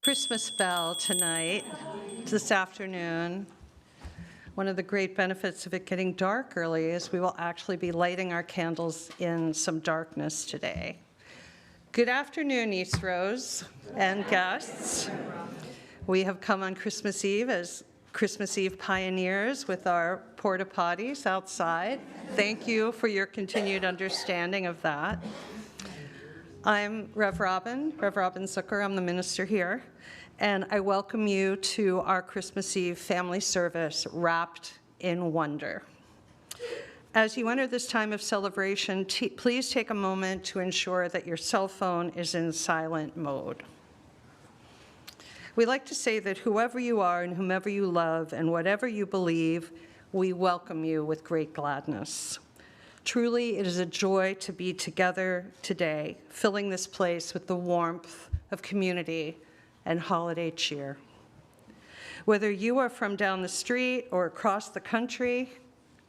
Christmas bell tonight, this afternoon. One of the great benefits of it getting dark early is we will actually be lighting our candles in some darkness today. Good afternoon, Eastrose and guests. We have come on Christmas Eve as Christmas Eve pioneers with our porta potties outside. Thank you for your continued understanding of that. I'm Rev Robin Zucker. I'm the minister here, and I welcome you to our Christmas Eve family service, Wrapped in Wonder. As you enter this time of celebration, please take a moment to ensure that your cell phone is in silent mode. We like to say that whoever you are and whomever you love and whatever you believe, we welcome you with great gladness. Truly, it is a joy to be together today, filling this place with the warmth of community and holiday cheer. Whether you are from down the street or across the country,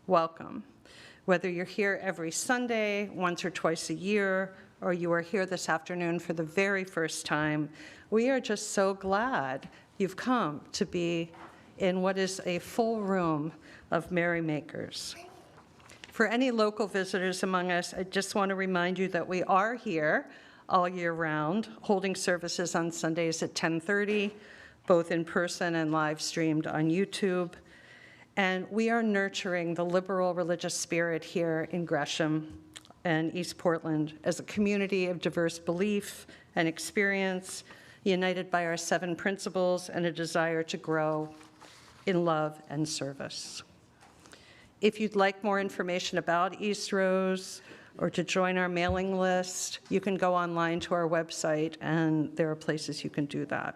welcome. Whether you're here every Sunday, once or twice a year, or you are here this afternoon for the very first time, we are just so glad you've come to be in what is a full room of merrymakers. For any local visitors among us, I just want to remind you that we are here all year round, holding services on Sundays at 10:30, both in person and live streamed on YouTube. And we are nurturing the liberal religious spirit here in Gresham and East Portland as a community of diverse belief and experience, united by our 7 principles and a desire to grow in love and service. If you'd like more information about Eastrose or to join our mailing list, you can go online to our website, and there are places you can do that.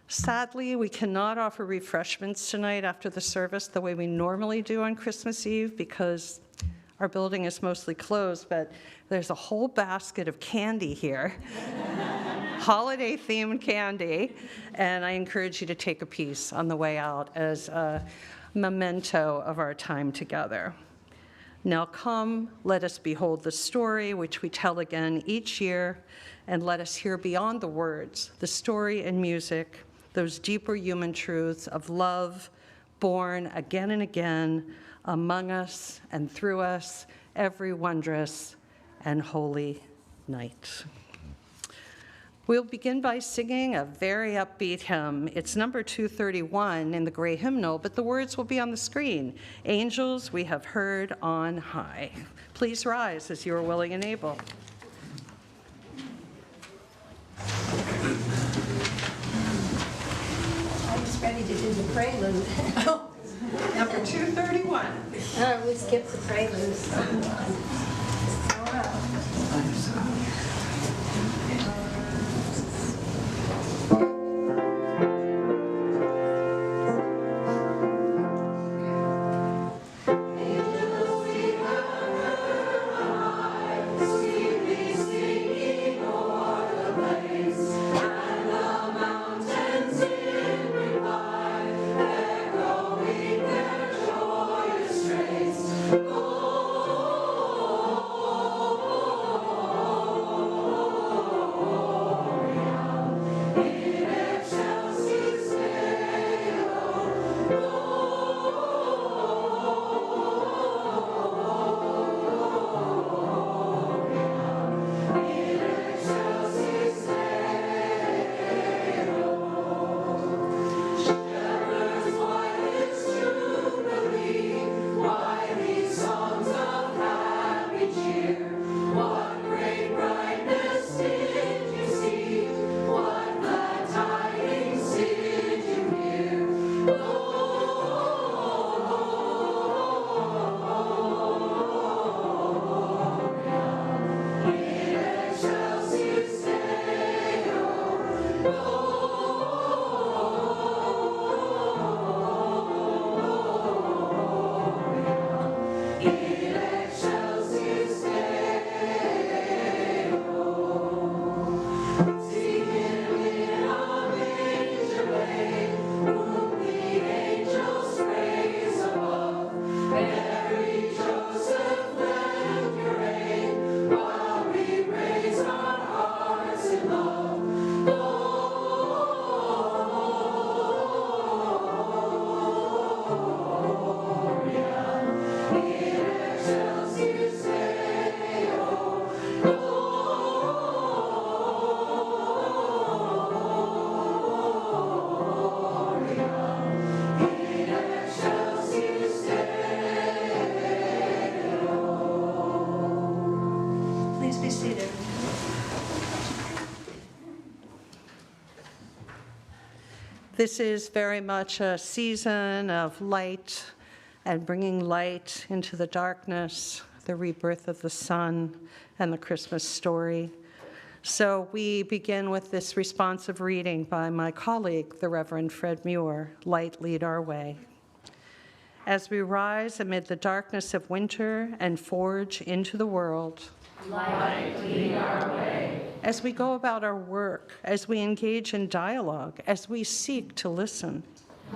Sadly, we cannot offer refreshments tonight after the service the way we normally do on Christmas Eve because our building is mostly closed, but there's a whole basket of candy here, holiday-themed candy, and I encourage you to take a piece on the way out as a memento of our time together. Now come, let us behold the story which we tell again each year, and let us hear beyond the words, the story and music, those deeper human truths of love, born again and again, among us and through us, every wondrous and holy night. We'll begin by singing a very upbeat hymn. It's number 231 in the gray hymnal, but the words will be on the screen. Angels we have heard on high. Please rise as you are willing and able. I was ready to do the prelude. Number 231. We skipped the prelude. This is very much a season of light and bringing light into the darkness, the rebirth of the sun, and the Christmas story. So we begin with this responsive reading by my colleague, the Reverend Fred Muir, Light Lead Our Way. As we rise amid the darkness of winter and forge into the world, light lead our way. As we go about our work, as we engage in dialogue, as we seek to listen,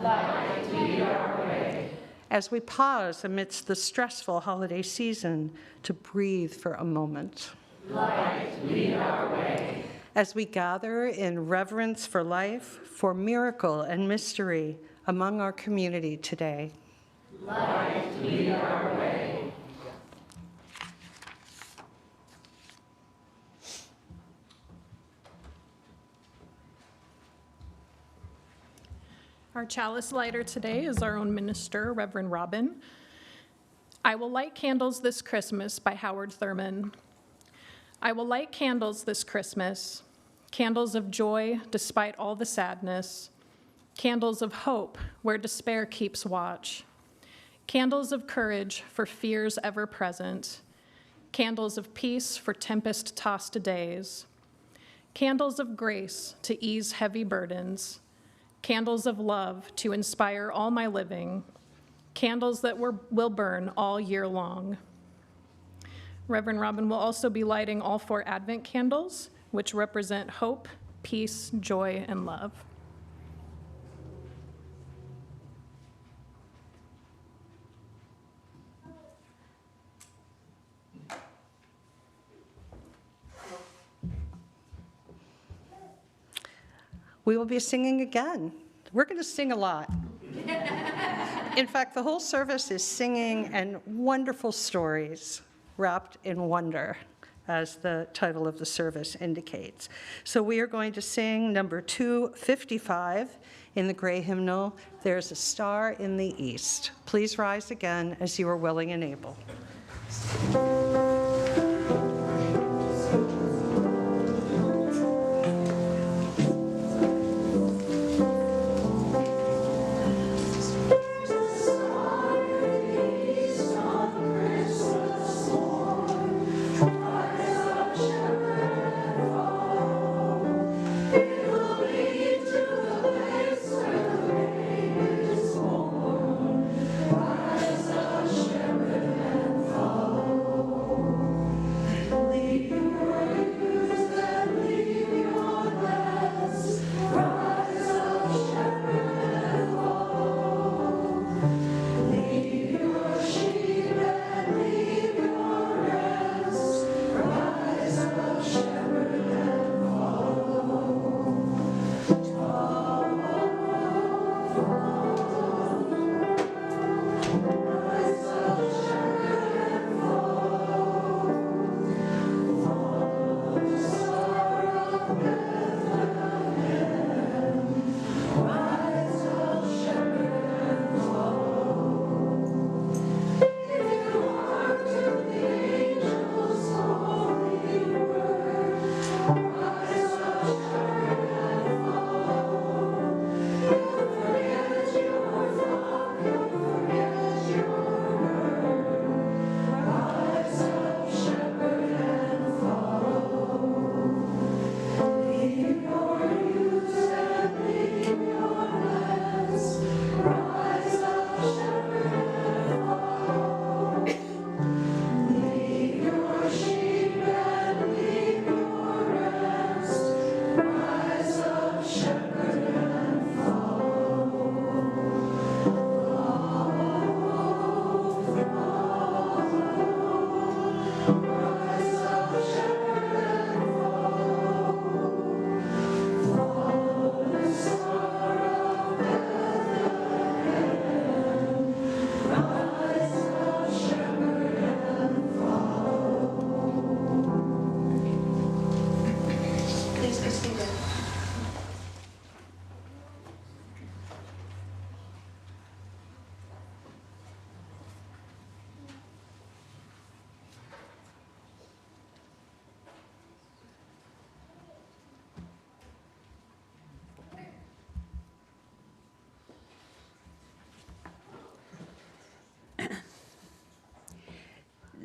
light lead our way. As we pause amidst the stressful holiday season to breathe for a moment, light lead our way. As we gather in reverence for life, for miracle and mystery among our community today, light lead our way. Our chalice lighter today is our own minister, Reverend Robin. I Will Light Candles This Christmas by Howard Thurman. I will light candles this Christmas, candles of joy despite all the sadness, candles of hope where despair keeps watch, candles of courage for fears ever present, candles of peace for tempest-tossed days, candles of grace to ease heavy burdens, candles of love to inspire all my living, candles that will burn all year long. Reverend Robin will also be lighting all 4 Advent candles, which represent hope, peace, joy, and love. We will be singing again. We're going to sing a lot. In fact, the whole service is singing and wonderful stories wrapped in wonder, as the title of the service indicates. So we are going to sing number 255 in the gray hymnal, "There's a Star in the East." Please rise again as you are willing and able.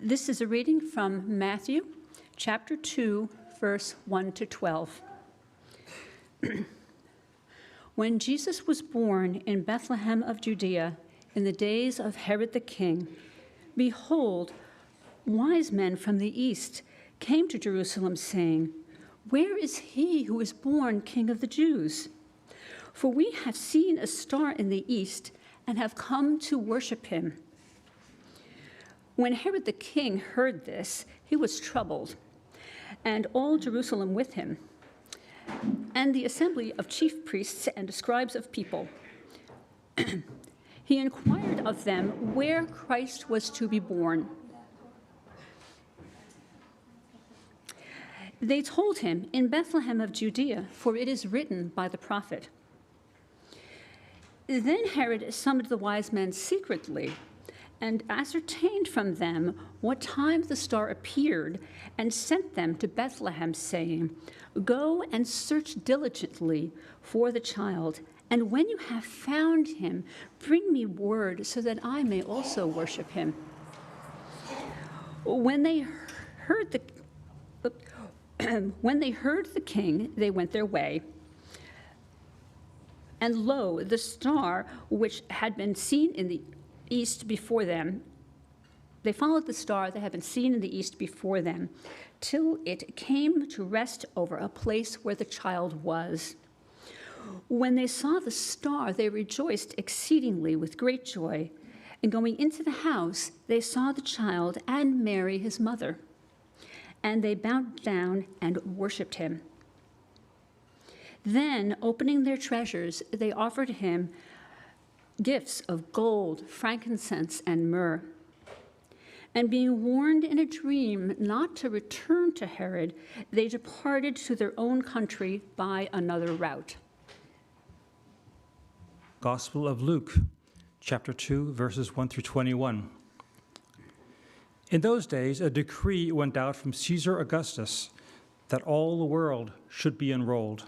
This is a reading from Matthew, chapter 2, verse 1 to 12. When Jesus was born in Bethlehem of Judea in the days of Herod the king, behold, wise men from the east came to Jerusalem, saying, "Where is he who is born King of the Jews? For we have seen a star in the east and have come to worship him." When Herod the king heard this, he was troubled, and all Jerusalem with him, and the assembly of chief priests and scribes of people. He inquired of them where Christ was to be born. They told him, "In Bethlehem of Judea, for it is written by the prophet." Then Herod summoned the wise men secretly and ascertained from them what time the star appeared, and sent them to Bethlehem, saying, "Go and search diligently for the child, and when you have found him, bring me word so that I may also worship him." When they heard the king, they went their way. And lo, the star which had been seen in the east before them, they followed the star that had been seen in the east before them, till it came to rest over a place where the child was. When they saw the star, they rejoiced exceedingly with great joy. And going into the house, they saw the child and Mary, his mother. And they bowed down and worshipped him. Then, opening their treasures, they offered him gifts of gold, frankincense, and myrrh. And being warned in a dream not to return to Herod, they departed to their own country by another route. Gospel of Luke, chapter 2, verses 1 through 21. In those days, a decree went out from Caesar Augustus that all the world should be enrolled.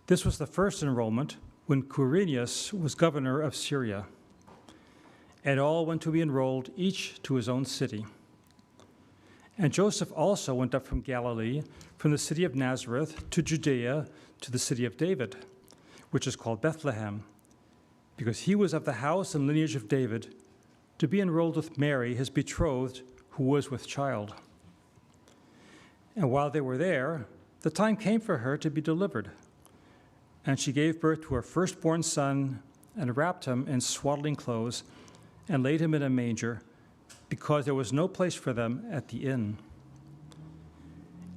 This was the first enrollment when Quirinius was governor of Syria. And all went to be enrolled, each to his own city. And Joseph also went up from Galilee, from the city of Nazareth to Judea, to the city of David, which is called Bethlehem, because he was of the house and lineage of David, to be enrolled with Mary, his betrothed, who was with child. And while they were there, the time came for her to be delivered. And she gave birth to her firstborn son, and wrapped him in swaddling clothes, and laid him in a manger, because there was no place for them at the inn.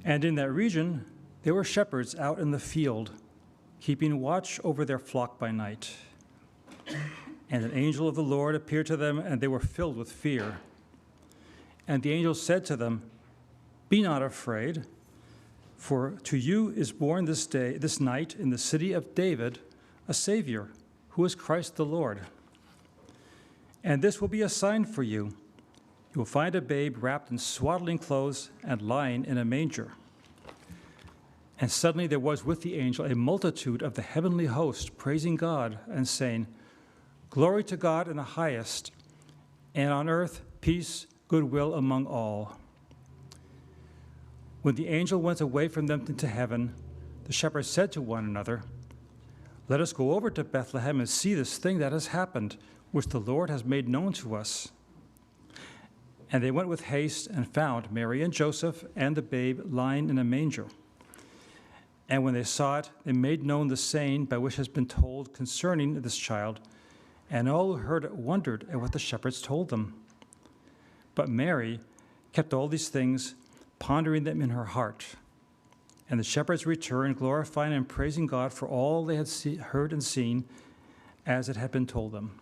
And in that region there were shepherds out in the field, keeping watch over their flock by night. And an angel of the Lord appeared to them, and they were filled with fear. And the angel said to them, "Be not afraid, for to you is born this night in the city of David, a Savior, who is Christ the Lord. And this will be a sign for you. You will find a babe wrapped in swaddling clothes and lying in a manger." And suddenly there was with the angel a multitude of the heavenly host praising God and saying, "Glory to God in the highest, and on earth peace, goodwill among all." When the angel went away from them into heaven, the shepherds said to one another, "Let us go over to Bethlehem and see this thing that has happened, which the Lord has made known to us." And they went with haste and found Mary and Joseph and the babe lying in a manger. And when they saw it, they made known the saying by which has been told concerning this child, and all who heard it wondered at what the shepherds told them. But Mary kept all these things, pondering them in her heart. And the shepherds returned, glorifying and praising God for all they had heard and seen, as it had been told them.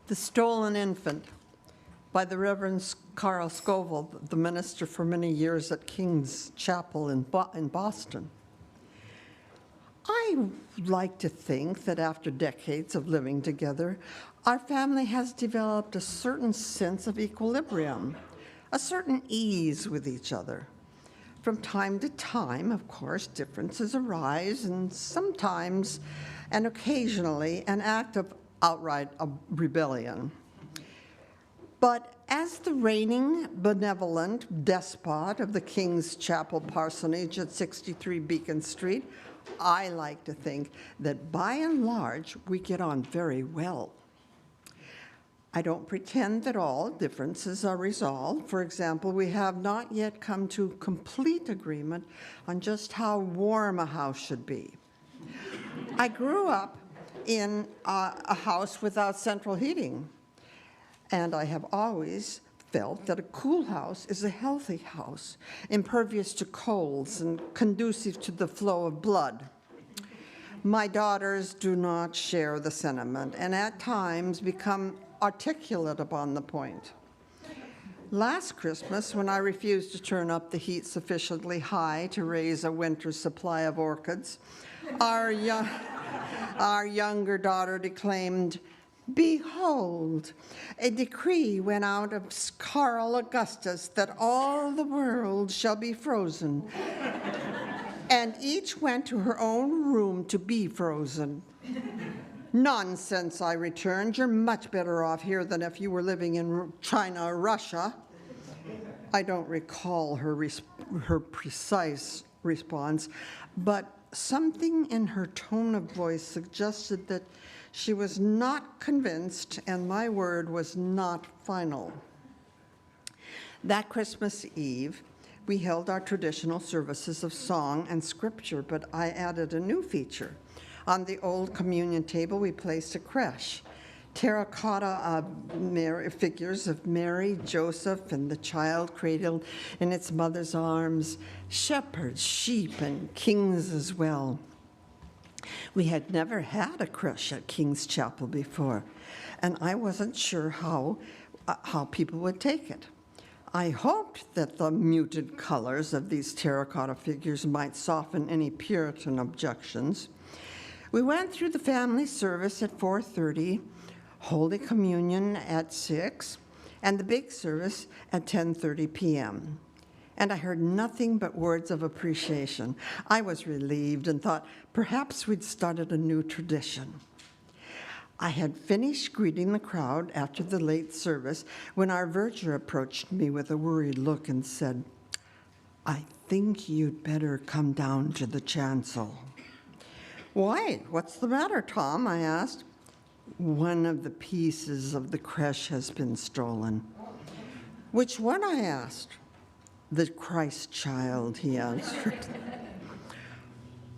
The Stolen Infant by the Reverend Carl Scoville, the minister for many years at King's Chapel in Boston. I like to think that after decades of living together, our family has developed a certain sense of equilibrium, a certain ease with each other. From time to time, of course, differences arise, and sometimes and occasionally an act of outright rebellion. But as the reigning benevolent despot of the King's Chapel parsonage at 63 Beacon Street, I like to think that by and large we get on very well. I don't pretend that all differences are resolved. For example, we have not yet come to complete agreement on just how warm a house should be. I grew up in a house without central heating, and I have always felt that a cool house is a healthy house, impervious to colds and conducive to the flow of blood. My daughters do not share the sentiment and at times become articulate upon the point. Last Christmas, when I refused to turn up the heat sufficiently high to raise a winter's supply of orchids, our younger daughter declaimed, "Behold, a decree went out of Carl Augustus that all the world shall be frozen." and each went to her own room to be frozen. Nonsense, I returned. You're much better off here than if you were living in China or Russia. I don't recall her precise response, but something in her tone of voice suggested that she was not convinced and my word was not final. That Christmas Eve, we held our traditional services of song and scripture, but I added a new feature. On the old communion table, we placed a creche, terracotta figures of Mary, Joseph, and the child cradled in its mother's arms, shepherds, sheep, and kings as well. We had never had a creche at King's Chapel before, and I wasn't sure how people would take it. I hoped that the muted colors of these terracotta figures might soften any Puritan objections. We went through the family service at 4:30, Holy Communion at 6, and the big service at 10:30 p.m. And I heard nothing but words of appreciation. I was relieved and thought perhaps we'd started a new tradition. I had finished greeting the crowd after the late service when our verger approached me with a worried look and said, "I think you'd better come down to the chancel." "Why? What's the matter, Tom?" I asked. "One of the pieces of the creche has been stolen." "Which one?" I asked. "The Christ child," he answered.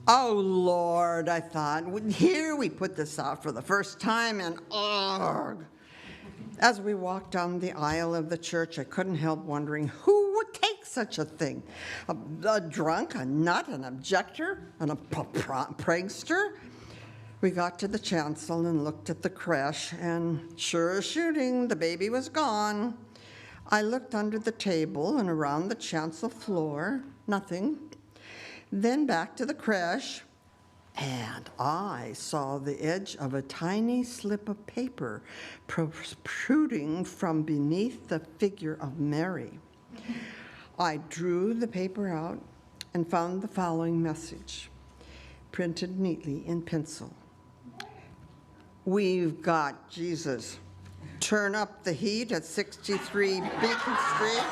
Oh, Lord, I thought, here we put this out for the first time, and ugh. As we walked down the aisle of the church, I couldn't help wondering who would take such a thing? A drunk, a nut, an objector, and a prankster? We got to the chancel and looked at the creche, and sure as shooting, the baby was gone. I looked under the table and around the chancel floor, nothing. Then back to the creche, and I saw the edge of a tiny slip of paper protruding from beneath the figure of Mary. I drew the paper out and found the following message, printed neatly in pencil. "We've got Jesus. Turn up the heat at 63 Beacon Street.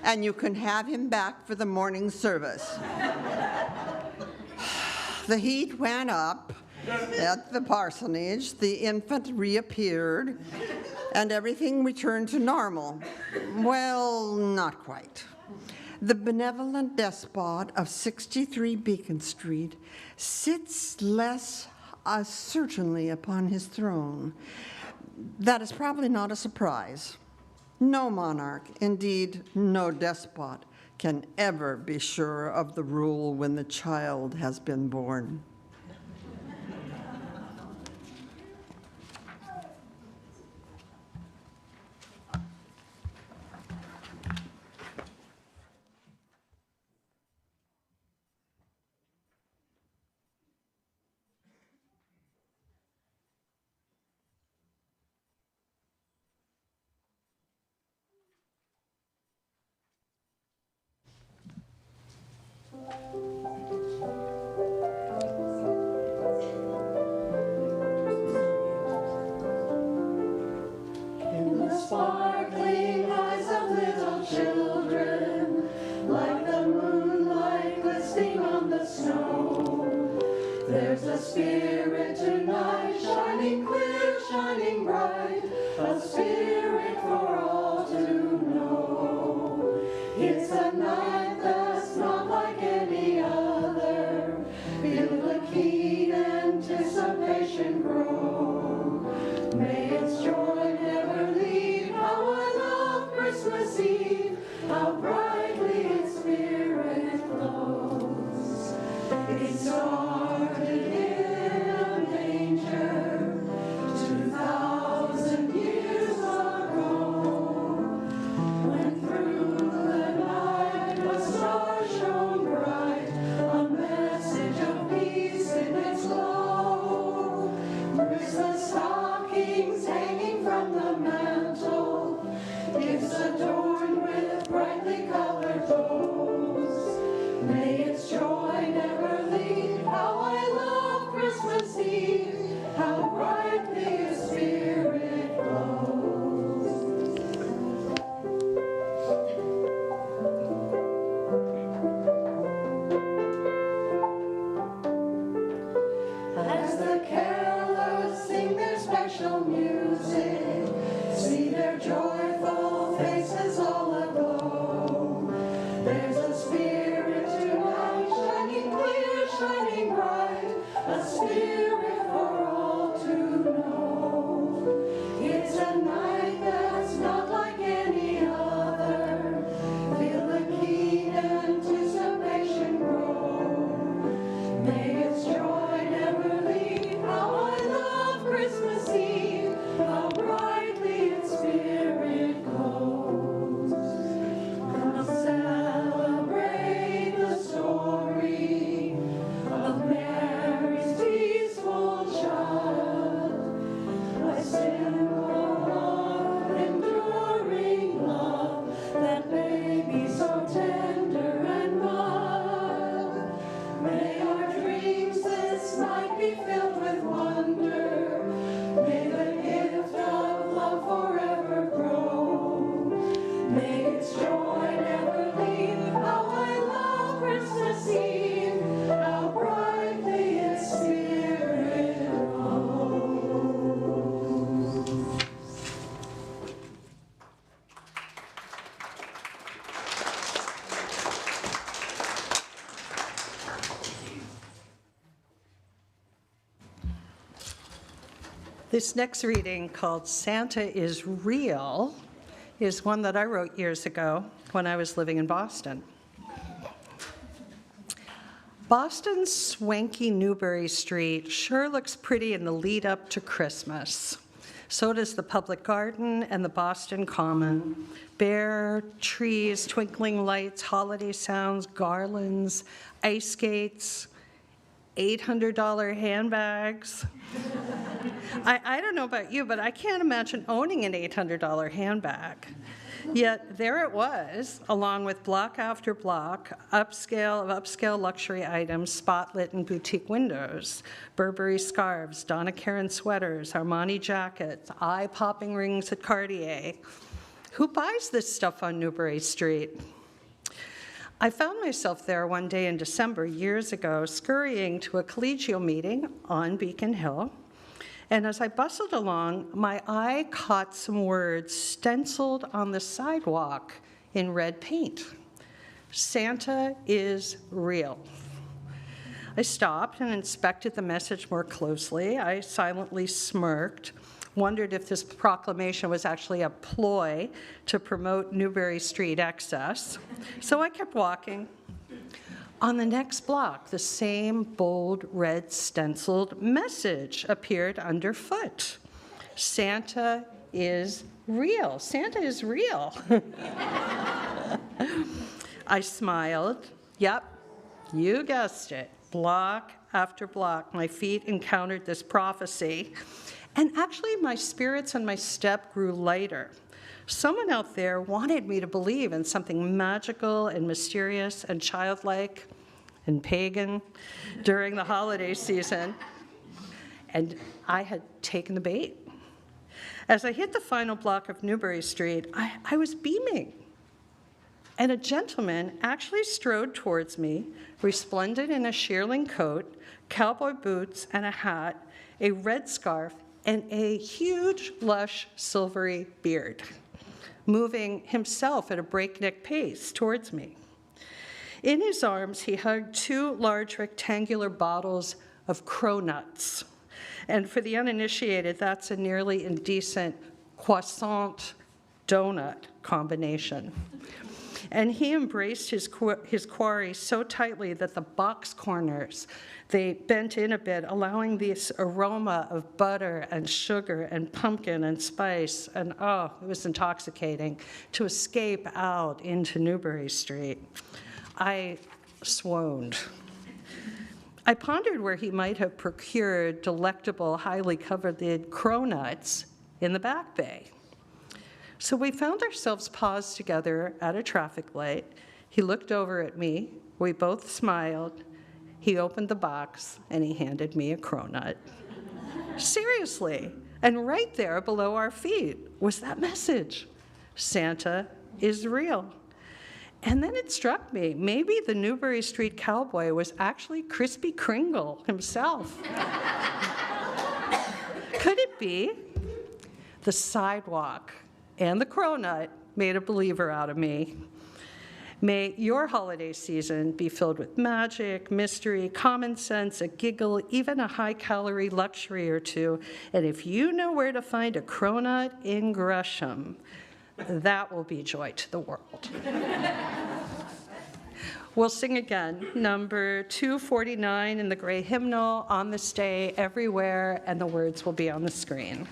And you can have him back for the morning service." The heat went up at the parsonage, the infant reappeared, and everything returned to normal. Well, not quite. The benevolent despot of 63 Beacon Street sits less certainly upon his throne. That is probably not a surprise. No monarch, indeed no despot, can ever be sure of the rule when the child has been born. Sparkling eyes of little children, like the moonlight glistening on the snow. There's a spirit tonight, shining clear, shining bright, a spirit for all to know. It's a night that's not like any other, feel the keen anticipation grow. May its joy never leave our love Christmas Eve, how brightly its spirit glows. It started in a manger 2,000 years ago, when through the night a star shone bright, a message of peace in its glow. Christmas stockings hanging from the mantle, gifts adorned with brightly colored bows. As the carolers sing their special music, see their joyful faces all aglow. There's a spirit tonight, shining clear, shining bright, a spirit for all to know. It's a night that's not like any other. Feel the keen anticipation grow. May its joy never leave. How I love Christmas Eve, how brightly its spirit glows. Come celebrate the story of Mary's peaceful child, a symbol of enduring love that may be so tender and mild. May our dreams this night be filled with wonder. May the gift of love forever grow. May its joy never leave. How I love Christmas Eve, how brightly its spirit glows. This next reading, called Santa is Real, is one that I wrote years ago when I was living in Boston. Boston's swanky Newbury Street sure looks pretty in the lead up to Christmas. So does the public garden and the Boston Common. Bare trees, twinkling lights, holiday sounds, garlands, ice skates, $800 handbags. I don't know about you, but I can't imagine owning an $800 handbag. Yet there it was, along with block after block, upscale luxury items, spotlit and boutique windows, Burberry scarves, Donna Karan sweaters, Armani jackets, eye-popping rings at Cartier. Who buys this stuff on Newbury Street? I found myself there one day in December years ago, scurrying to a collegial meeting on Beacon Hill. And as I bustled along, my eye caught some words stenciled on the sidewalk in red paint. Santa is real. I stopped and inspected the message more closely. I silently smirked, wondered if this proclamation was actually a ploy to promote Newbury Street excess. So I kept walking. On the next block, the same bold red stenciled message appeared underfoot. Santa is real. Santa is real. I smiled. Yep, you guessed it. Block after block, my feet encountered this prophecy. And actually, my spirits and my step grew lighter. Someone out there wanted me to believe in something magical and mysterious and childlike and pagan during the holiday season. And I had taken the bait. As I hit the final block of Newbury Street, I was beaming. And a gentleman actually strode towards me, resplendent in a shearling coat, cowboy boots and a hat, a red scarf, and a huge, lush, silvery beard, moving himself at a breakneck pace towards me. In his arms, he hugged two large rectangular bottles of cronuts. And for the uninitiated, that's a nearly indecent croissant donut combination. And he embraced his quarry so tightly that the box corners, they bent in a bit, allowing this aroma of butter and sugar and pumpkin and spice, and oh, it was intoxicating, to escape out into Newbury Street. I swooned. I pondered where he might have procured delectable, highly coveted cronuts in the Back Bay. So we found ourselves paused together at a traffic light. He looked over at me. We both smiled. He opened the box, and he handed me a cronut. Seriously. And right there below our feet was that message. Santa is real. And then it struck me, maybe the Newbury Street cowboy was actually Krispy Kringle himself. Could it be the sidewalk and the cronut made a believer out of me? May your holiday season be filled with magic, mystery, common sense, a giggle, even a high-calorie luxury or two. And if you know where to find a cronut in Gresham, that will be joy to the world. We'll sing again, number 249 in the gray hymnal, On This Day, Everywhere, and the words will be on the screen.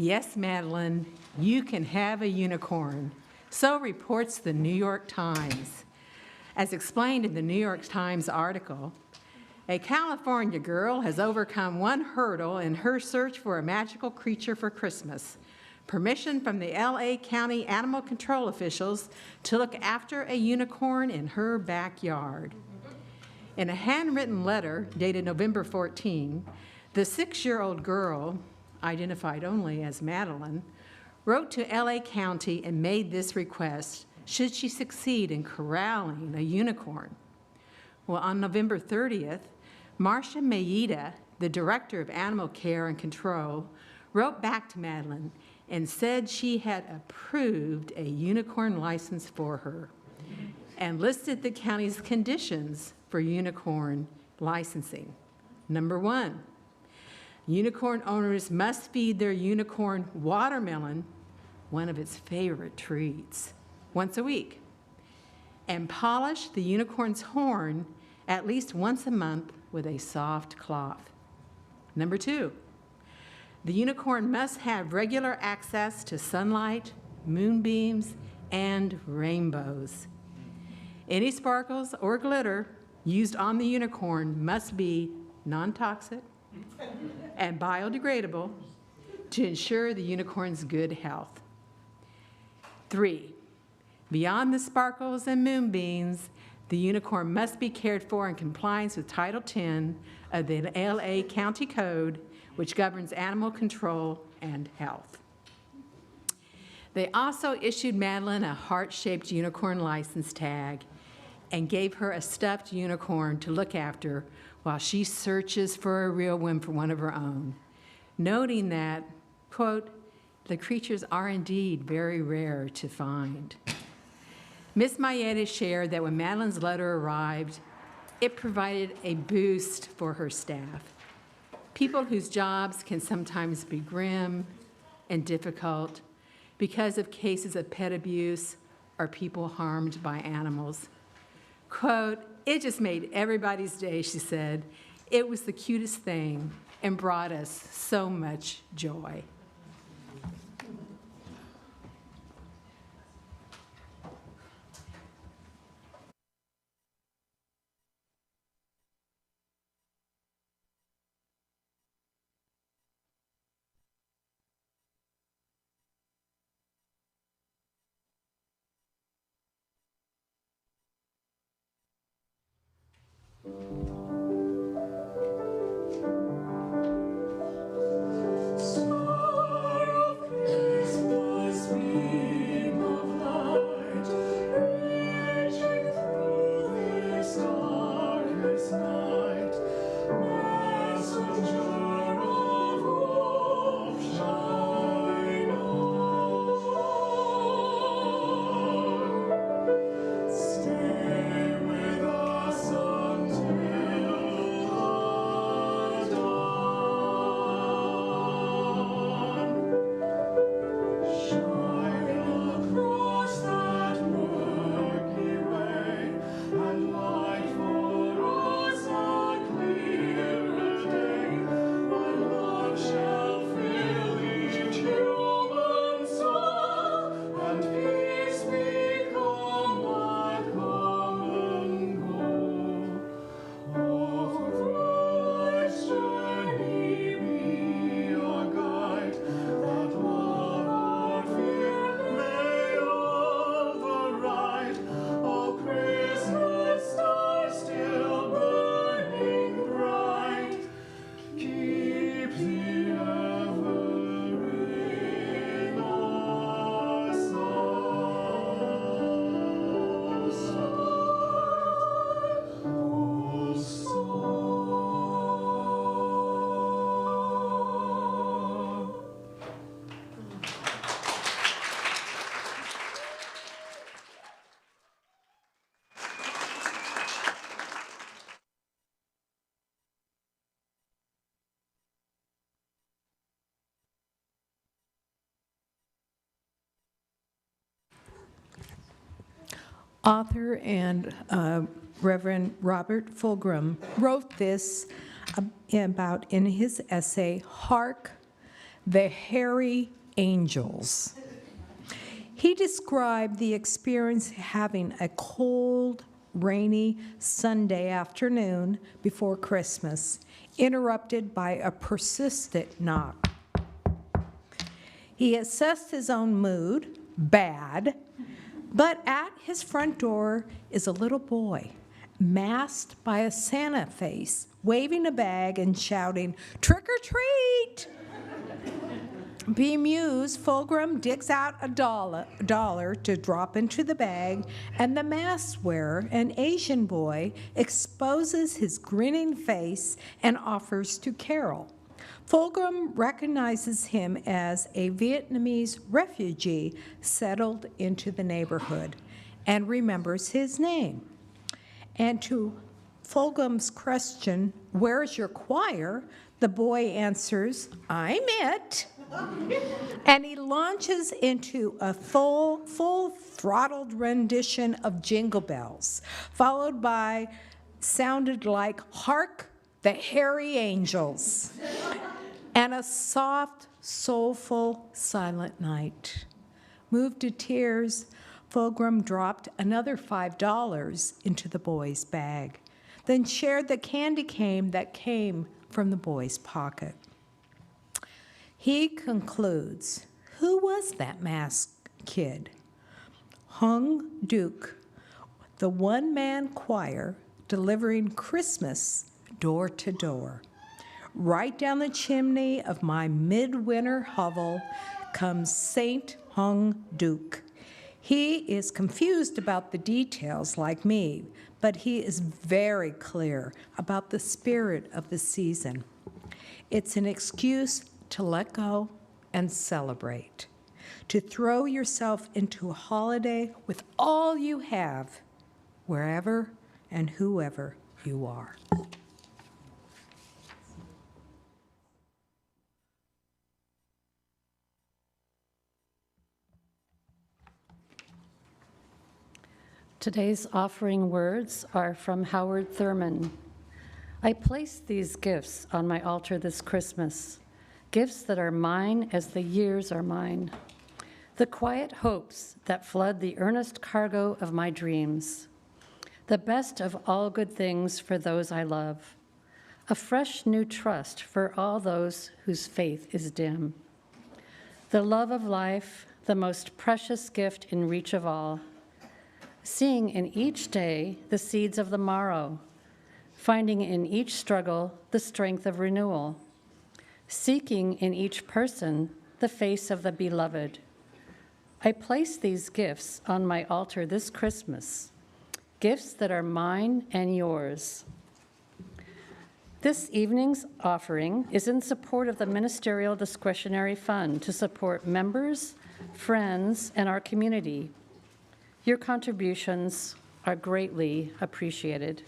Yes, Madeline, you can have a unicorn. So reports the New York Times. As explained in the New York Times article, a California girl has overcome one hurdle in her search for a magical creature for Christmas: permission from the LA County animal control officials to look after a unicorn in her backyard. In a handwritten letter dated November 14, the 6-year-old girl, identified only as Madeline, wrote to LA County and made this request should she succeed in corralling a unicorn. Well, on November 30th, Marcia Mayeda, the director of animal care and control, wrote back to Madeline and said she had approved a unicorn license for her and listed the county's conditions for unicorn licensing. Number 1, unicorn owners must feed their unicorn watermelon, one of its favorite treats, once a week, and polish the unicorn's horn at least once a month with a soft cloth. Number 2, the unicorn must have regular access to sunlight, moonbeams, and rainbows. Any sparkles or glitter used on the unicorn must be non-toxic and biodegradable to ensure the unicorn's good health. 3, beyond the sparkles and moonbeams, the unicorn must be cared for in compliance with Title 10 of the LA County Code, which governs animal control and health. They also issued Madeline a heart-shaped unicorn license tag and gave her a stuffed unicorn to look after while she searches for a real one for one of her own, noting that, quote, the creatures are indeed very rare to find. Ms. Mayeda shared that when Madeline's letter arrived, it provided a boost for her staff. People whose jobs can sometimes be grim and difficult because of cases of pet abuse or people harmed by animals. Quote, "It just made everybody's day," she said. "It was the cutest thing and brought us so much joy." Author and Reverend Robert Fulghum wrote this about in his essay, Hark, the Hairy Angels. He described the experience having a cold, rainy Sunday afternoon before Christmas, interrupted by a persistent knock. He assessed his own mood, bad, but at his front door is a little boy, masked by a Santa face, waving a bag and shouting, "Trick or treat!" Bemused, Fulghum digs out a dollar to drop into the bag, and the mask wearer, an Asian boy, exposes his grinning face and offers to carol. Fulghum recognizes him as a Vietnamese refugee settled into the neighborhood and remembers his name. And to Fulghum's question, "Where's your choir?" the boy answers, "I'm it." And he launches into a full-throttled rendition of Jingle Bells, followed by sounded like Hark, the Hairy Angels, and a soft, soulful, silent night. Moved to tears, Fulghum dropped another $5 into the boy's bag, then shared the candy cane that came from the boy's pocket. He concludes, who was that masked kid? Hung Duke, the one-man choir delivering Christmas door to door. Right down the chimney of my midwinter hovel comes Saint Hung Duke. He is confused about the details like me, but he is very clear about the spirit of the season. It's an excuse to let go and celebrate, to throw yourself into a holiday with all you have, wherever and whoever you are. Today's offering words are from Howard Thurman. I place these gifts on my altar this Christmas, gifts that are mine as the years are mine, the quiet hopes that flood the earnest cargo of my dreams, the best of all good things for those I love, a fresh new trust for all those whose faith is dim, the love of life, the most precious gift in reach of all, seeing in each day the seeds of the morrow, finding in each struggle the strength of renewal, seeking in each person the face of the beloved. I place these gifts on my altar this Christmas, gifts that are mine and yours. This evening's offering is in support of the Ministerial Discretionary Fund to support members, friends, and our community. Your contributions are greatly appreciated.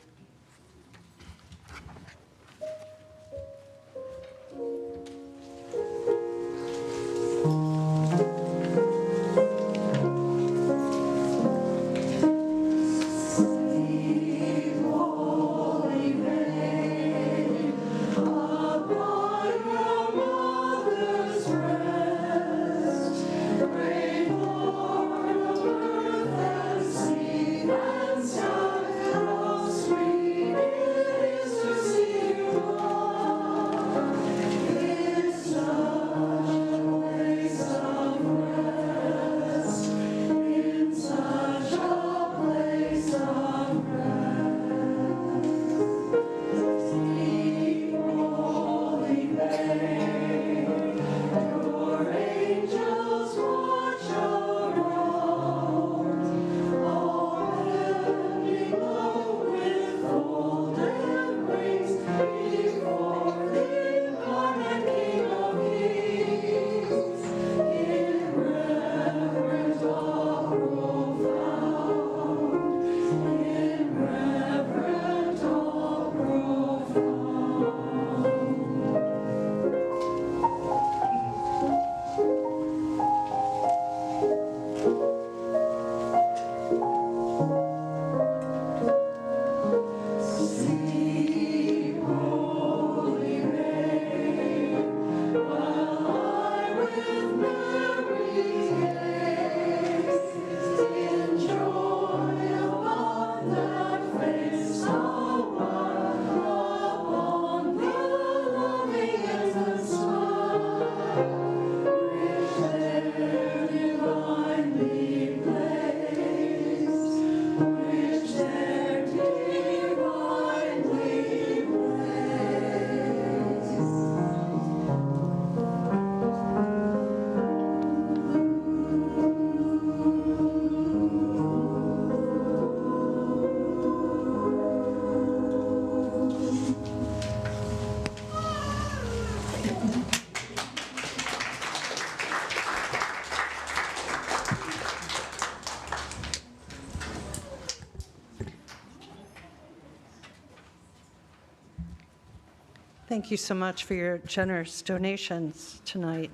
Thank you so much for your generous donations tonight.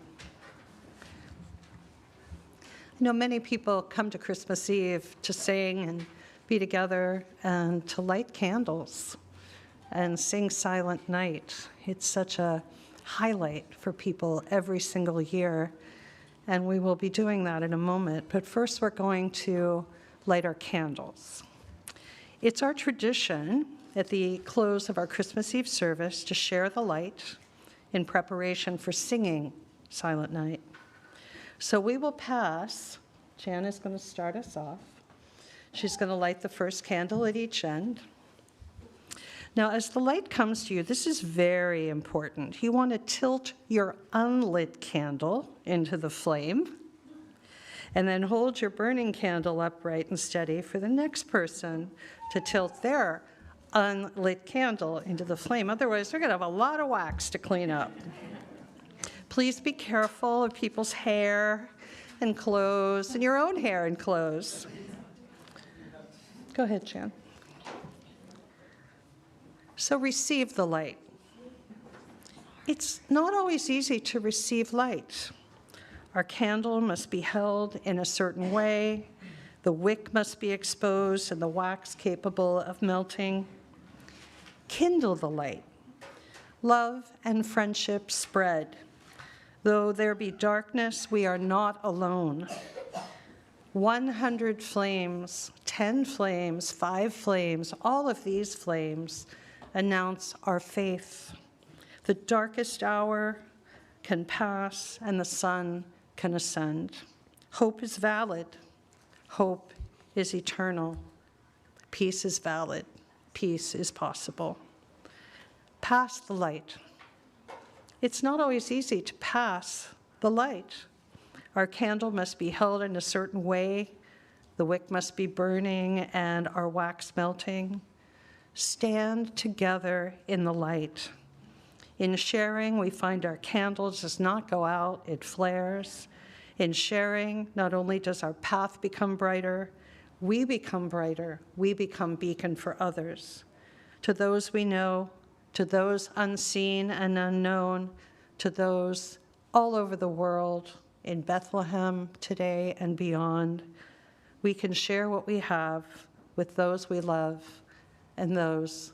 I know many people come to Christmas Eve to sing and be together and to light candles and sing Silent Night. It's such a highlight for people every single year, and we will be doing that in a moment. But first, we're going to light our candles. It's our tradition at the close of our Christmas Eve service to share the light in preparation for singing Silent Night. So we will pass. Jan is going to start us off. She's going to light the first candle at each end. Now, as the light comes to you, this is very important. You want to tilt your unlit candle into the flame, and then hold your burning candle upright and steady for the next person to tilt their unlit candle into the flame. Otherwise, they're going to have a lot of wax to clean up. Please be careful of people's hair and clothes, and your own hair and clothes. Go ahead, Jan. So receive the light. It's not always easy to receive light. Our candle must be held in a certain way. The wick must be exposed and the wax capable of melting. Kindle the light. Love and friendship spread. Though there be darkness, we are not alone. 100 flames, 10 flames, 5 flames, all of these flames announce our faith. The darkest hour can pass and the sun can ascend. Hope is valid. Hope is eternal. Peace is valid. Peace is possible. Pass the light. It's not always easy to pass the light. Our candle must be held in a certain way. The wick must be burning and our wax melting. Stand together in the light. In sharing, we find our candle does not go out, it flares. In sharing, not only does our path become brighter, we become brighter. We become beacon for others. To those we know, to those unseen and unknown, to those all over the world, in Bethlehem today and beyond, we can share what we have with those we love and those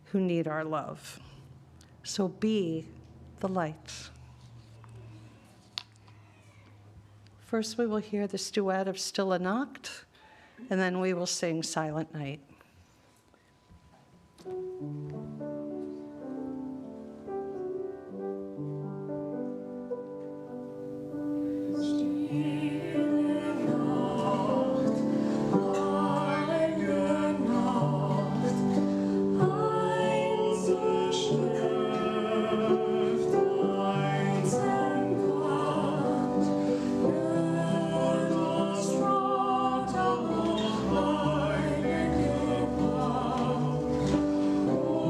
who need our love. So be the light. First, we will hear the duet of Stille Nacht, and then we will sing Silent Night. Oh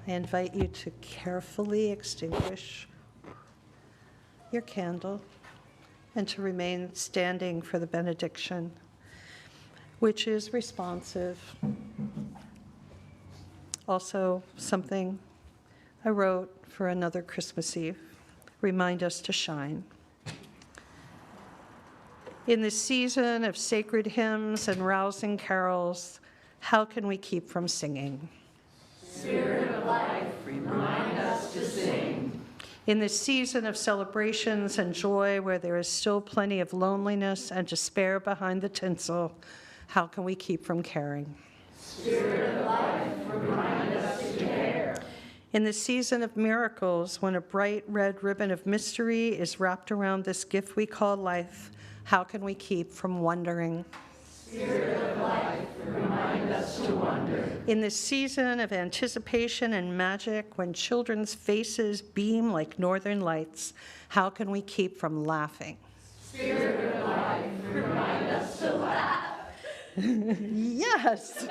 I invite you to carefully extinguish your candle and to remain standing for the benediction, which is responsive. Also, something I wrote for another Christmas Eve. Remind us to shine. In this season of sacred hymns and rousing carols, how can we keep from singing? Spirit of life, remind us to sing. In this season of celebrations and joy where there is still plenty of loneliness and despair behind the tinsel, how can we keep from caring? Spirit of life, remind us to care. In the season of miracles, when a bright red ribbon of mystery is wrapped around this gift we call life, how can we keep from wondering? Spirit of life, remind us to wonder. In this season of anticipation and magic, when children's faces beam like northern lights, how can we keep from laughing? Spirit of life, remind us to laugh. Yes.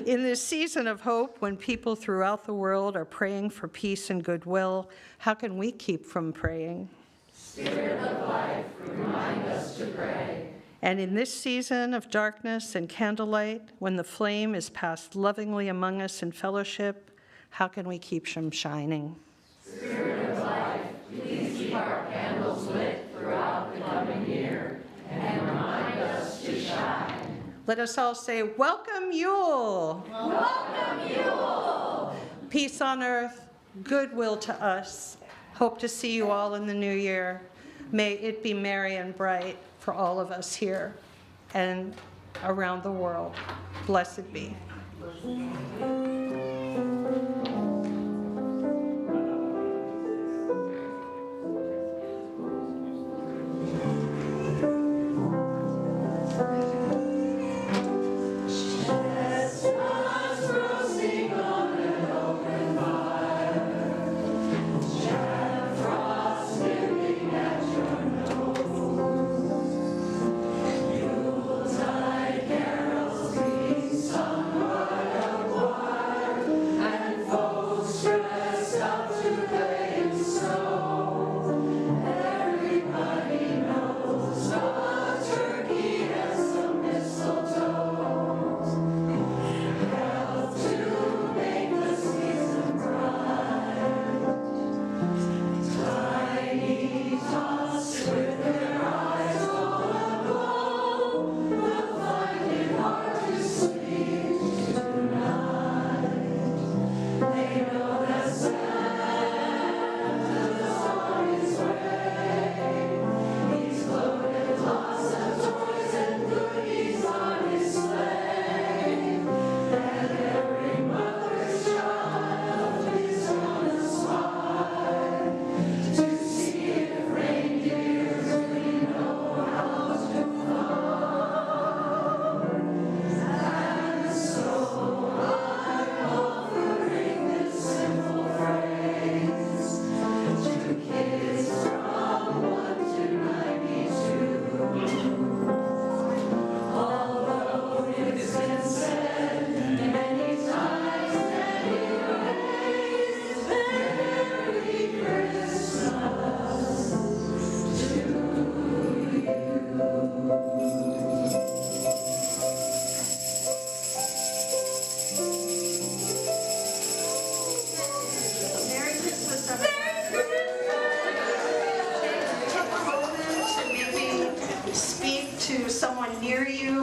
In this season of hope, when people throughout the world are praying for peace and goodwill, how can we keep from praying? Spirit of life, remind us to pray. And in this season of darkness and candlelight, when the flame is passed lovingly among us in fellowship, how can we keep from shining? Spirit of life, please keep our candles lit throughout the coming year and remind us to shine. Let us all say, welcome Yule. Welcome Yule. Peace on earth, goodwill to us. Hope to see you all in the new year. May it be merry and bright for all of us here and around the world. Blessed be.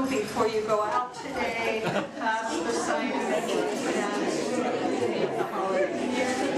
Before you go out today, pass the sign of the holiday.